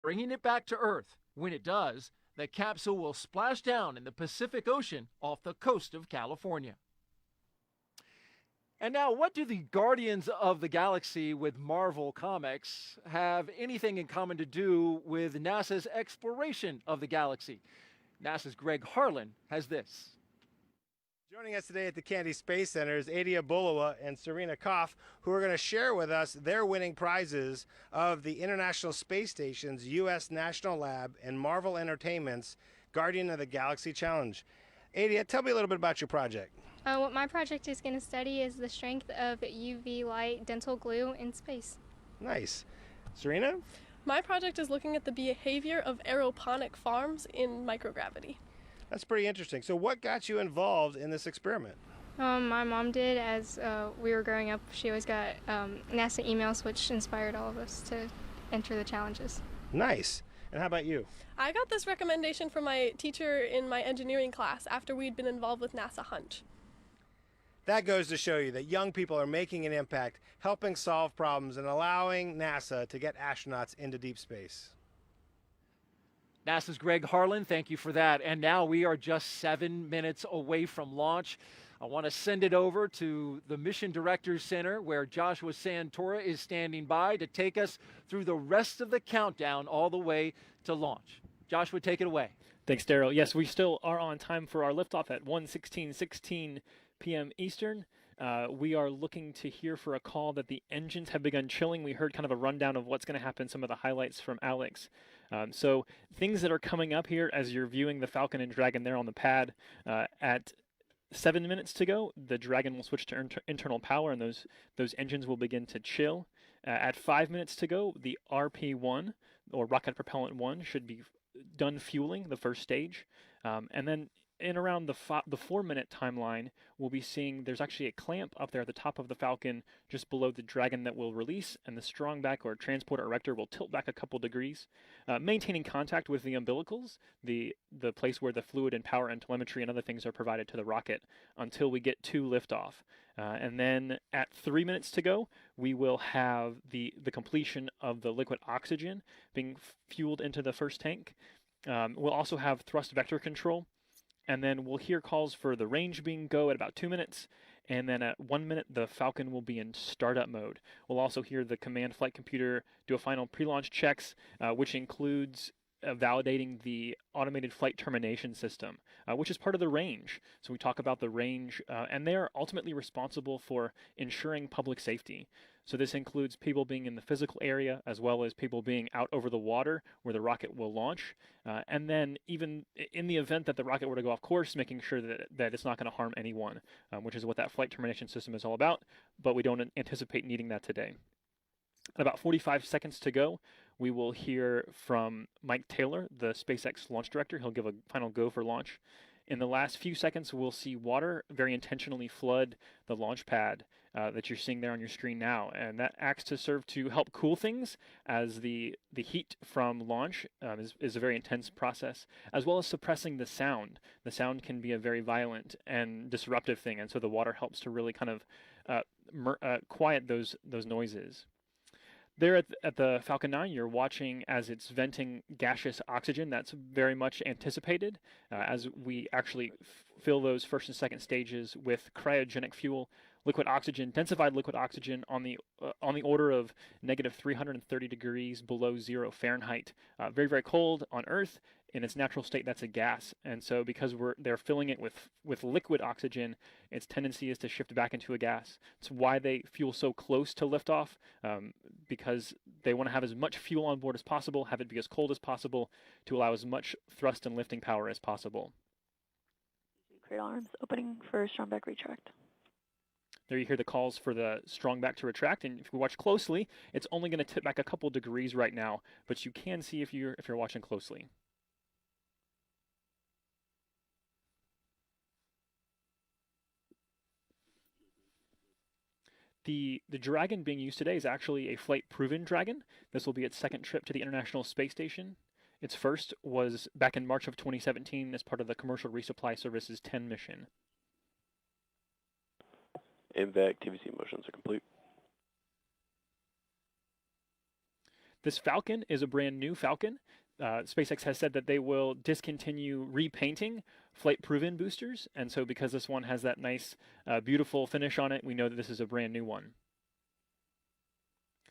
bringing it back to Earth. When it does, the capsule will splash down in the Pacific Ocean off the coast of California. And now, what do the Guardians of the Galaxy with Marvel Comics have anything in common to do with NASA's exploration of the galaxy? NASA's Greg Harlan has this. Joining us today at the Kennedy Space Center is Adia Bulova and Serena Koff, who are going to share with us their winning prizes of the International Space Station's U.S. National Lab and Marvel Entertainment's Guardian of the Galaxy Challenge. Adia, tell me a little bit about your project. What my project is going to study is the strength of UV light dental glue in space. Nice. Serena? My project is looking at the behavior of aeroponic farms in microgravity. That's pretty interesting. So what got you involved in this experiment? My mom did. As we were growing up, she always got NASA emails, which inspired all of us to enter the challenges. Nice. And how about you? I got this recommendation from my teacher in my engineering class after we'd been involved with NASA Hunt. That goes to show you that young people are making an impact, helping solve problems, and allowing NASA to get astronauts into deep space. NASA's Greg Harlan, thank you for that. And now we are just 7 minutes away from launch. I want to send it over to the Mission Directors Center, where Joshua Santora is standing by to take us through the rest of the countdown all the way to launch. Joshua, take it away. Thanks, Daryl. Yes, we still are on time for our liftoff at 1:16 p.m. Eastern. We are looking to hear for a call that the engines have begun chilling. We heard kind of a rundown of what's going to happen, some of the highlights from Alex. So things that are coming up here as you're viewing the Falcon and Dragon there on the pad. At 7 minutes to go, the Dragon will switch to internal power, and those engines will begin to chill. At 5 minutes to go, the RP-1, or Rocket Propellant 1, should be done fueling the first stage. And then in around the 4-minute timeline, we'll be seeing there's actually a clamp up there at the top of the Falcon just below the Dragon that will release, and the strong back or transport erector will tilt back a couple degrees, maintaining contact with the umbilicals, the place where the fluid and power and telemetry and other things are provided to the rocket until we get to liftoff. And then at 3 minutes to go, we will have the completion of the liquid oxygen being fueled into the first tank. We'll also have thrust vector control. And then we'll hear calls for the range being go at about 2 minutes. And then at 1 minute, the Falcon will be in startup mode. We'll also hear the command flight computer do a final pre-launch checks, which includes validating the automated flight termination system, which is part of the range. So we talk about the range, and they're ultimately responsible for ensuring public safety. So this includes people being in the physical area as well as people being out over the water where the rocket will launch. And then even in the event that the rocket were to go off course, making sure that it's not going to harm anyone, which is what that flight termination system is all about. But we don't anticipate needing that today. At about 45 seconds to go, we will hear from Mike Taylor, the SpaceX launch director. He'll give a final go for launch. In the last few seconds, we'll see water very intentionally flood the launch pad that you're seeing there on your screen now. And that acts to serve to help cool things, as the heat from launch is a very intense process, as well as suppressing the sound. The sound can be a very violent and disruptive thing, and so the water helps to really kind of quiet those noises. There at the Falcon 9, you're watching as it's venting gaseous oxygen. That's very much anticipated as we actually fill those first and second stages with cryogenic fuel, liquid oxygen, densified liquid oxygen on the order of negative 330 degrees below 0 Fahrenheit. Very, very cold on Earth. In its natural state, that's a gas, and so because they're filling it with liquid oxygen, its tendency is to shift back into a gas. It's why they fuel so close to liftoff, because they want to have as much fuel on board as possible, have it be as cold as possible, to allow as much thrust and lifting power as possible. Cradle arms opening for strong back retract. There you hear the calls for the strong back to retract, and if you watch closely, it's only going to tip back a couple degrees right now, but you can see if you're watching closely. The Dragon being used today is actually a flight-proven Dragon. This will be its second trip to the International Space Station. Its first was back in March of 2017 as part of the Commercial Resupply Service's 10 mission. MVAC TVC motions are complete. This Falcon is a brand new Falcon. SpaceX has said that they will discontinue repainting flight-proven boosters, and so because this one has that nice, beautiful finish on it, we know that this is a brand new one.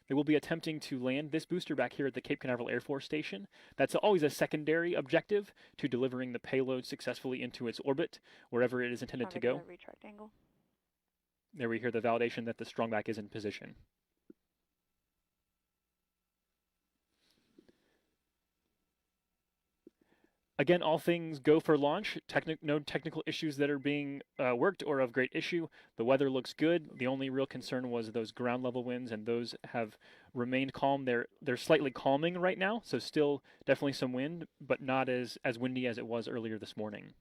They will be attempting to land this booster back here at the Cape Canaveral Air Force Station. That's always a secondary objective to delivering the payload successfully into its orbit, wherever it is intended to go. Retract angle. There we hear the validation that the strongback is in position. Again, all things go for launch. No technical issues that are being worked or of great issue. The weather looks good. The only real concern was those ground level winds, and those have remained calm. They're slightly calming right now, so still definitely some wind, but not as windy as it was earlier this morning.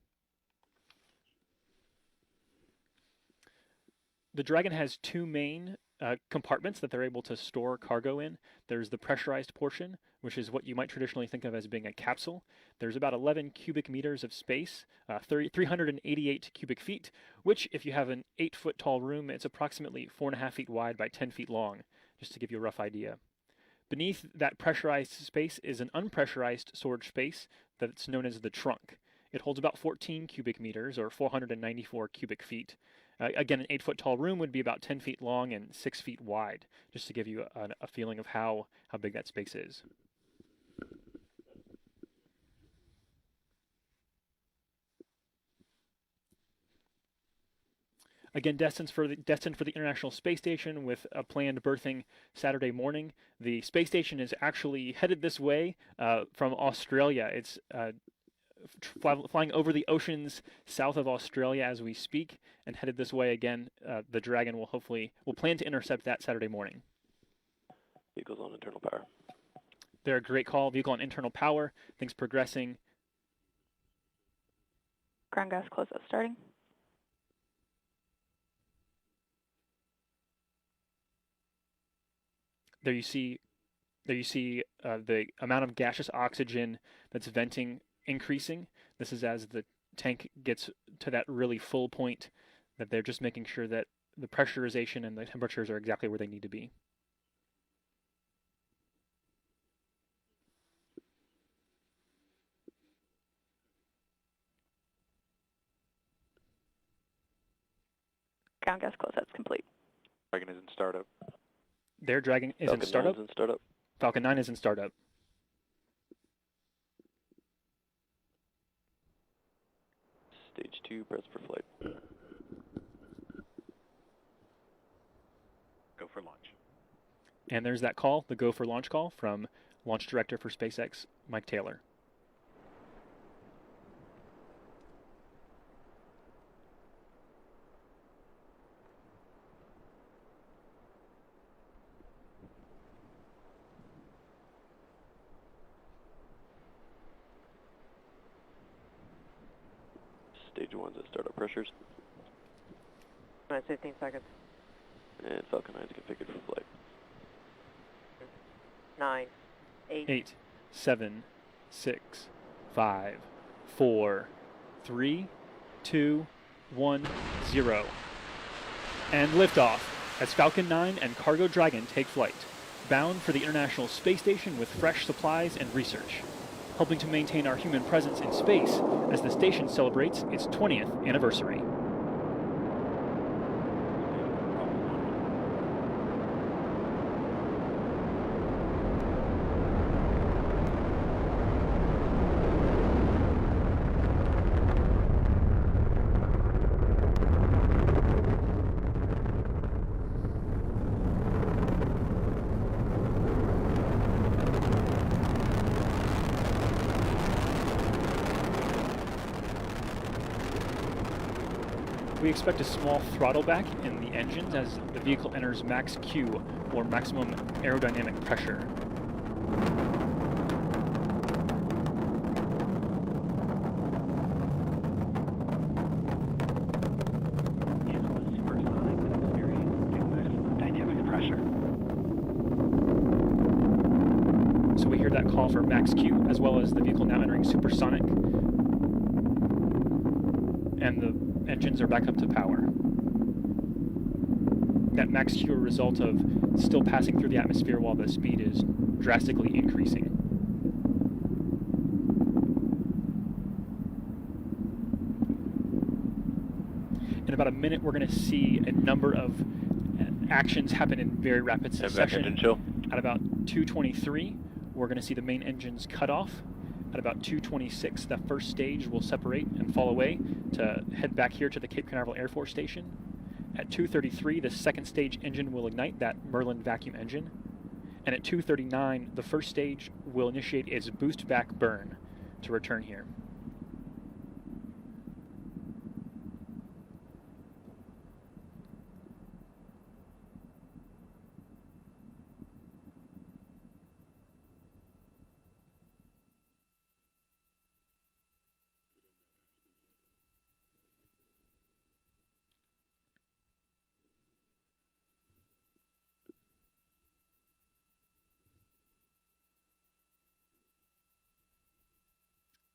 The Dragon has two main compartments that they're able to store cargo in. There's the pressurized portion, which is what you might traditionally think of as being a capsule. There's about 11 cubic meters of space, 388 cubic feet, which if you have an 8-foot tall room, it's approximately 4.5 feet wide by 10 feet long, just to give you a rough idea. Beneath that pressurized space is an unpressurized storage space that's known as the trunk. It holds about 14 cubic meters, or 494 cubic feet. Again, an 8-foot tall room would be about 10 feet long and 6 feet wide, just to give you a feeling of how big that space is. Again, destined for the International Space Station with a planned berthing Saturday morning. The space station is actually headed this way from Australia. It's flying over the oceans south of Australia as we speak, and headed this way again. The Dragon will plan to intercept that Saturday morning. Vehicles on internal power. They're a great call. Vehicle on internal power. Things progressing. Ground gas closeout starting. There you see the amount of gaseous oxygen that's venting increasing. This is as the tank gets to that really full point, that they're just making sure that the pressurization and the temperatures are exactly where they need to be. Ground gas closeout's complete. Dragon is in startup. Their Dragon is Falcon in startup. 9 is in startup. Falcon 9 is in startup. Stage 2, press for flight. Go for launch. And there's that call, the go for launch call from Launch Director for SpaceX, Mike Taylor. Stage 1's at startup pressures. 15 seconds. And Falcon 9 is configured for flight. 9, 8, 7, 6, 5, 4, 3, 2, 1, 0. And liftoff as Falcon 9 and Cargo Dragon take flight, bound for the International Space Station with fresh supplies and research, helping to maintain our human presence in space as the station celebrates its 20th anniversary. We expect a small throttle back in the engines as the vehicle enters max Q, or maximum aerodynamic pressure. So we hear that call for max Q, as well as the vehicle now entering supersonic. And the engines are back up to power. that max Q a result of still passing through the atmosphere while the speed is drastically increasing. In about a minute, we're going to see a number of actions happen in very rapid succession. Engine chill. At about 2:23, we're going to see the main engines cut off. At about 2:26, the first stage will separate and fall away to head back here to the Cape Canaveral Air Force Station. At 2:33, the second stage engine will ignite, that Merlin vacuum engine. And at 2:39, the first stage will initiate its boost back burn to return here.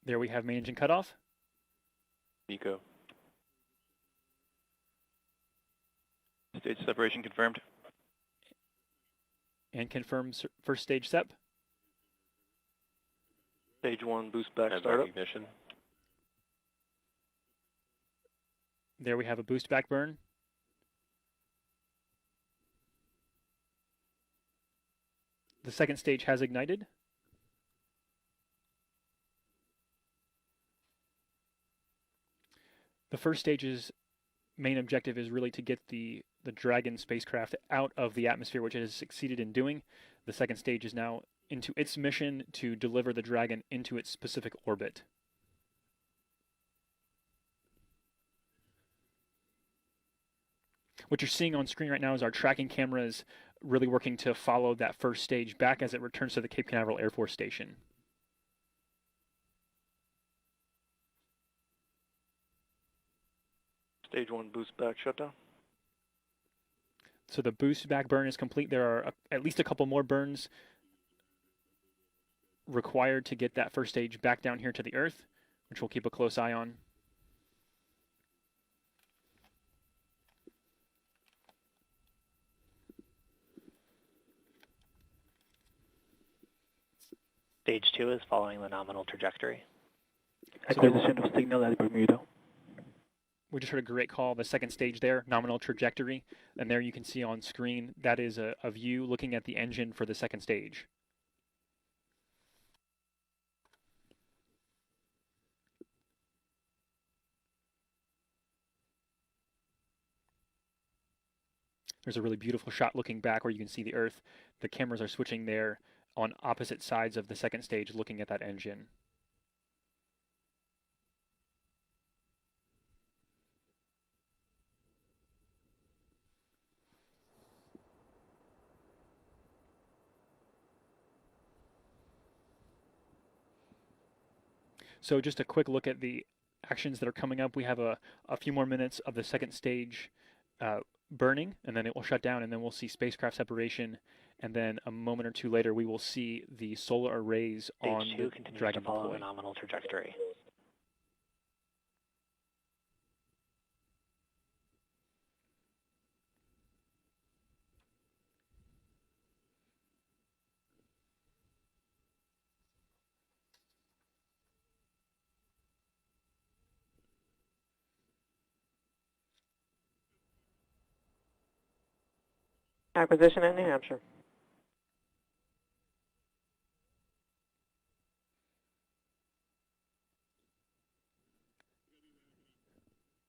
There we have main engine cutoff. Eco. Stage separation confirmed. And confirm first stage SEP. Stage 1 boost back startup. Ignition. There we have a boost back burn. The second stage has ignited. The first stage's main objective is really to get the Dragon spacecraft out of the atmosphere, which it has succeeded in doing. The second stage is now into its mission to deliver the Dragon into its specific orbit. What you're seeing on screen right now is our tracking cameras really working to follow that first stage back as it returns to the Cape Canaveral Air Force Station. Stage 1 boost back shutdown. So the boost back burn is complete. There are at least a couple more burns required to get that first stage back down here to the Earth, which we'll keep a close eye on. Stage 2 is following the nominal trajectory. Acquisition of signal at Bermuda. We just heard a great call, the second stage there, nominal trajectory. And there you can see on screen, that is a view looking at the engine for the second stage. There's a really beautiful shot looking back where you can see the Earth. The cameras are switching there on opposite sides of the second stage looking at that engine. So just a quick look at the actions that are coming up. We have a few more minutes of the second stage burning, and then it will shut down, and then we'll see spacecraft separation, and then a moment or two later we will see the solar arrays on Stage 2 the continues Dragon to follow deploy. the nominal trajectory. Acquisition in New Hampshire.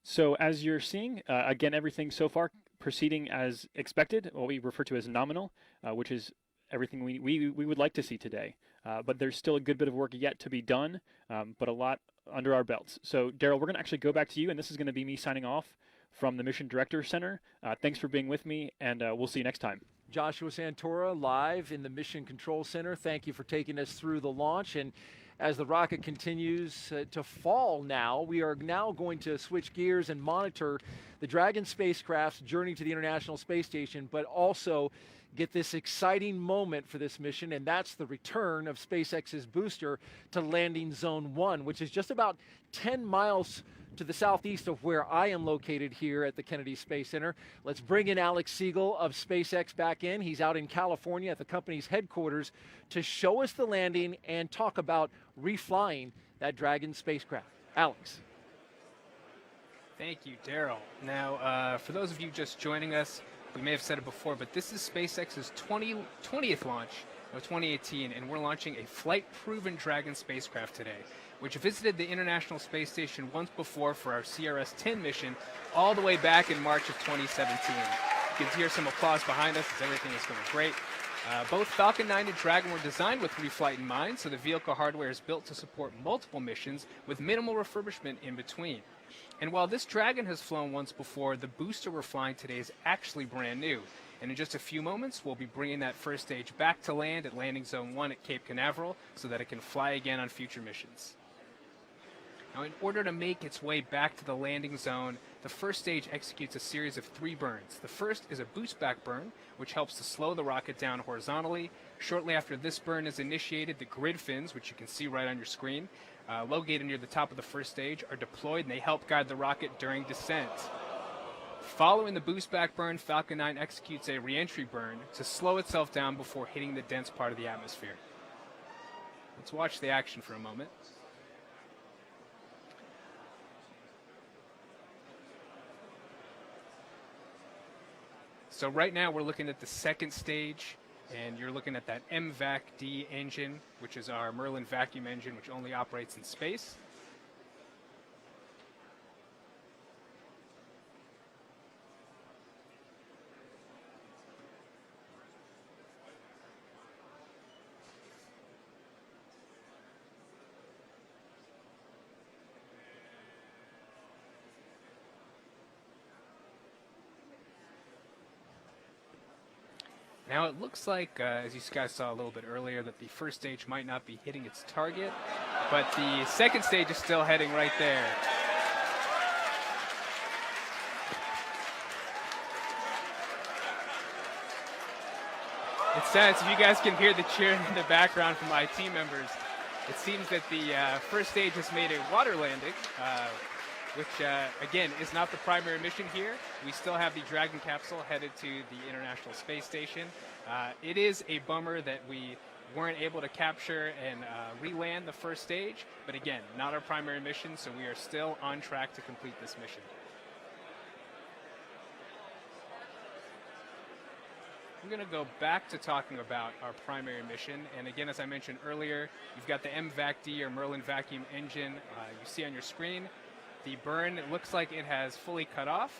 So as you're seeing, again, everything so far proceeding as expected, what we refer to as nominal, which is everything we would like to see today. But there's still a good bit of work yet to be done, but a lot under our belts. So Daryl, we're going to actually go back to you, and this is going to be me signing off from the Mission Director Center. Thanks for being with me, and we'll see you next time. Joshua Santora live in the Mission Control Center. Thank you for taking us through the launch. And as the rocket continues to fall now, we are now going to switch gears and monitor the Dragon spacecraft's journey to the International Space Station, but also get this exciting moment for this mission, and that's the return of SpaceX's booster to landing zone 1, which is just about 10 miles to the southeast of where I am located here at the Kennedy Space Center. Let's bring in Alex Siegel of SpaceX back in. He's out in California at the company's headquarters to show us the landing and talk about reflying that Dragon spacecraft. Alex. Thank you, Daryl. Now, for those of you just joining us, we may have said it before, but this is SpaceX's 20th launch of 2018, and we're launching a flight-proven Dragon spacecraft today, which visited the International Space Station once before for our CRS-10 mission all the way back in March of 2017. You can hear some applause behind us as everything is going great. Both Falcon 9 and Dragon were designed with reflight in mind, so the vehicle hardware is built to support multiple missions with minimal refurbishment in between. And while this Dragon has flown once before, the booster we're flying today is actually brand new. And in just a few moments, we'll be bringing that first stage back to land at Landing Zone 1 at Cape Canaveral so that it can fly again on future missions. Now, in order to make its way back to the landing zone, the first stage executes a series of 3 burns. The first is a boost back burn, which helps to slow the rocket down horizontally. Shortly after this burn is initiated, the grid fins, which you can see right on your screen, located near the top of the first stage, are deployed and they help guide the rocket during descent. Following the boost back burn, Falcon 9 executes a re-entry burn to slow itself down before hitting the dense part of the atmosphere. Let's watch the action for a moment. So right now we're looking at the second stage, and you're looking at that MVAC-D engine, which is our Merlin vacuum engine, which only operates in space. Now it looks like, as you guys saw a little bit earlier, that the first stage might not be hitting its target, but the second stage is still heading right there. It's sad, if you guys can hear the cheering in the background from my team members. It seems that the first stage has made a water landing, which, again, is not the primary mission here. We still have the Dragon capsule headed to the International Space Station. It is a bummer that we weren't able to capture and re-land the first stage, but again, not our primary mission, so we are still on track to complete this mission. I'm going to go back to talking about our primary mission, and again, as I mentioned earlier, you've got the MVAC-D or Merlin vacuum engine you see on your screen. The burn, it looks like it has fully cut off,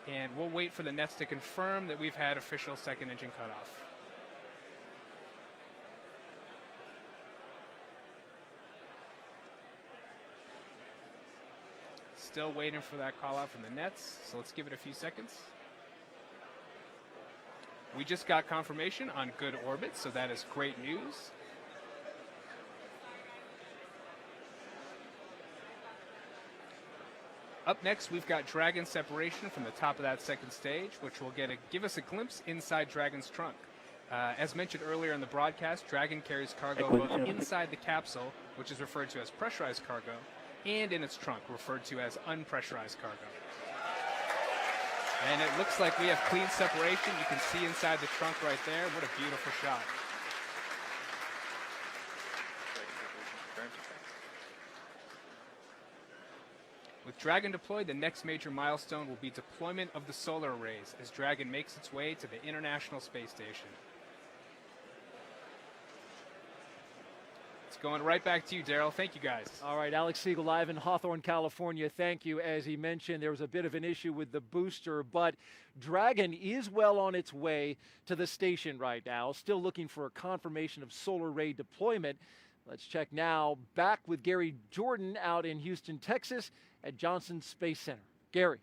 and we'll wait for the nets to confirm that we've had official second engine cutoff. Still waiting for that call out from the nets, so let's give it a few seconds. We just got confirmation on good orbit, so that is great news. Up next, we've got Dragon separation from the top of that second stage, which will give us a glimpse inside Dragon's trunk. As mentioned earlier in the broadcast, Dragon carries cargo both inside the capsule, which is referred to as pressurized cargo, and in its trunk, referred to as unpressurized cargo. And it looks like we have clean separation. You can see inside the trunk right there. What a beautiful shot. With Dragon deployed, the next major milestone will be deployment of the solar arrays as Dragon makes its way to the International Space Station. It's going right back to you, Daryl. Thank you, guys. All right, Alex Siegel live in Hawthorne, California. Thank you. As he mentioned, there was a bit of an issue with the booster, but Dragon is well on its way to the station right now, still looking for a confirmation of solar array deployment. Let's check now. Back with Gary Jordan out in Houston, Texas at Johnson Space Center. Gary.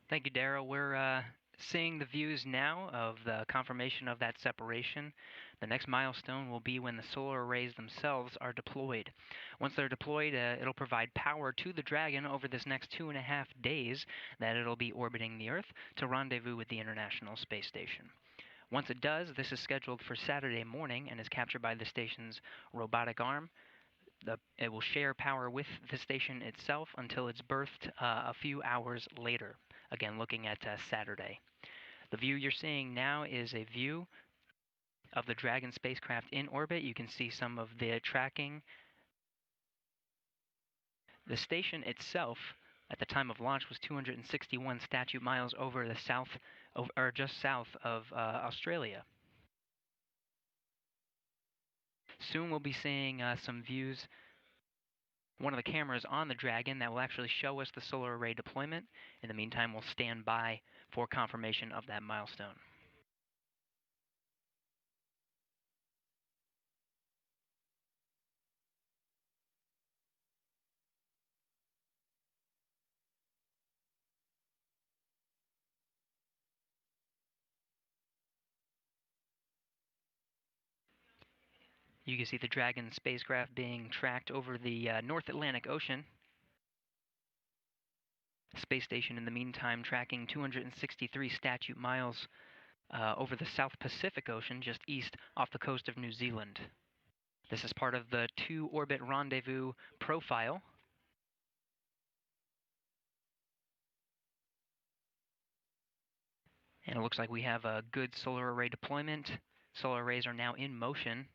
Thank you, Daryl. We're seeing the views now of the confirmation of that separation. The next milestone will be when the solar arrays themselves are deployed. Once they're deployed, it'll provide power to the Dragon over this next 2.5 days that it'll be orbiting the Earth to rendezvous with the International Space Station. Once it does, this is scheduled for Saturday morning and is captured by the station's robotic arm. it will share power with the station itself until it's birthed a few hours later. Again, looking at Saturday. The view you're seeing now is a view of the Dragon spacecraft in orbit. You can see some of the tracking. The station itself, at the time of launch, was 261 statute miles over the or just south of Australia. Soon we'll be seeing some views. One of the cameras on the Dragon that will actually show us the solar array deployment. In the meantime, we'll stand by for confirmation of that milestone. You can see the Dragon spacecraft being tracked over the North Atlantic Ocean. Space station, in the meantime, tracking 263 statute miles over the South Pacific Ocean, just east off the coast of New Zealand. This is part of the 2-orbit rendezvous profile. And it looks like we have a good solar array deployment. Solar arrays are now in motion.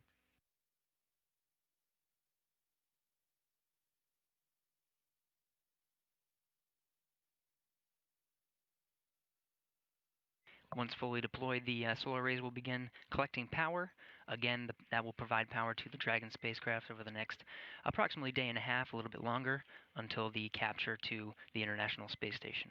Once fully deployed, the solar arrays will begin collecting power. Again, that will provide power to the Dragon spacecraft over the next approximately day and a half, a little bit longer, until the capture to the International Space Station.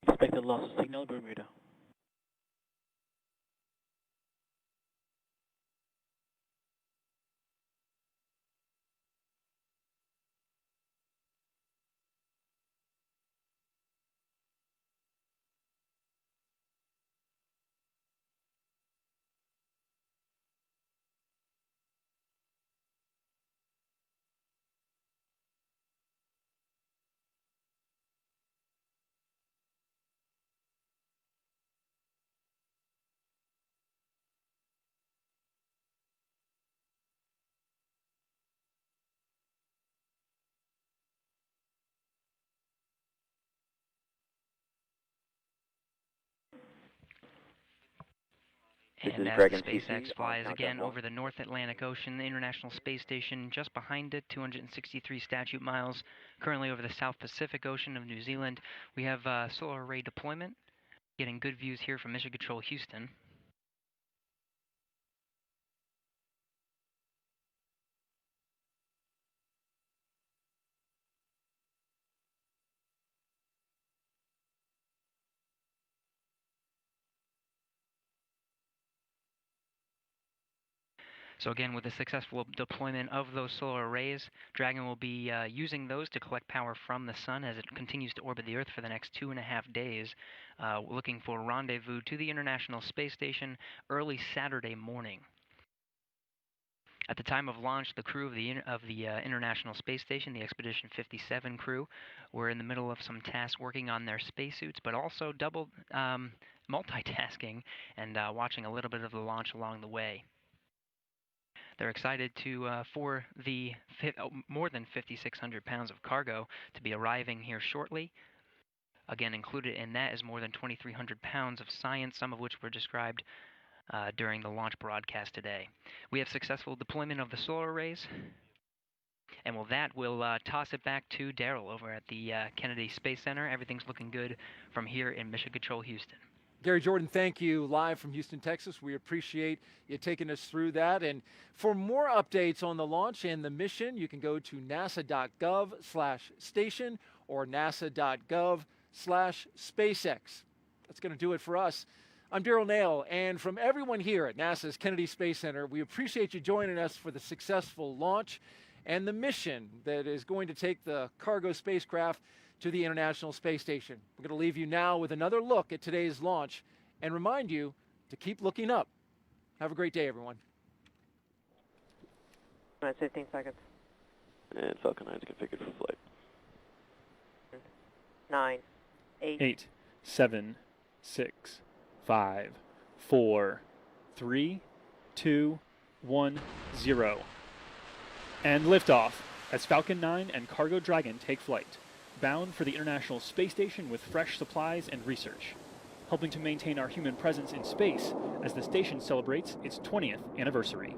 Expected loss of signal, Bermuda. And as SpaceX flies again over the North Atlantic Ocean, the International Space Station just behind it, 263 statute miles, currently over the South Pacific Ocean of New Zealand. We have solar array deployment, getting good views here from Mission Control Houston. So again, with the successful deployment of those solar arrays, Dragon will be using those to collect power from the sun as it continues to orbit the Earth for the next 2.5 days, looking for a rendezvous to the International Space Station early Saturday morning. At the time of launch, the crew of the International Space Station, the Expedition 57 crew, were in the middle of some tasks working on their spacesuits, but also double multitasking and watching a little bit of the launch along the way. They're excited for the more than 5,600 pounds of cargo to be arriving here shortly. Again, included in that is more than 2,300 pounds of science, some of which were described during the launch broadcast today. We have successful deployment of the solar arrays. And with that, we'll toss it back to Daryl over at the Kennedy Space Center. Everything's looking good from here in Mission Control Houston. Gary Jordan, thank you, live from Houston, Texas. We appreciate you taking us through that. And for more updates on the launch and the mission, you can go to nasa.gov/station or nasa.gov/SpaceX. That's going to do it for us. I'm Daryl Nail, and from everyone here at NASA's Kennedy Space Center, we appreciate you joining us for the successful launch and the mission that is going to take the cargo spacecraft to the International Space Station. We're going to leave you now with another look at today's launch and remind you to keep looking up. Have a great day, everyone. 15 seconds. And Falcon 9 is configured for flight. 9, 8. 8, 7, 6, 5, 4, 3, 2, 1, 0. And liftoff as Falcon 9 and Cargo Dragon take flight, bound for the International Space Station with fresh supplies and research, helping to maintain our human presence in space as the station celebrates its 20th anniversary.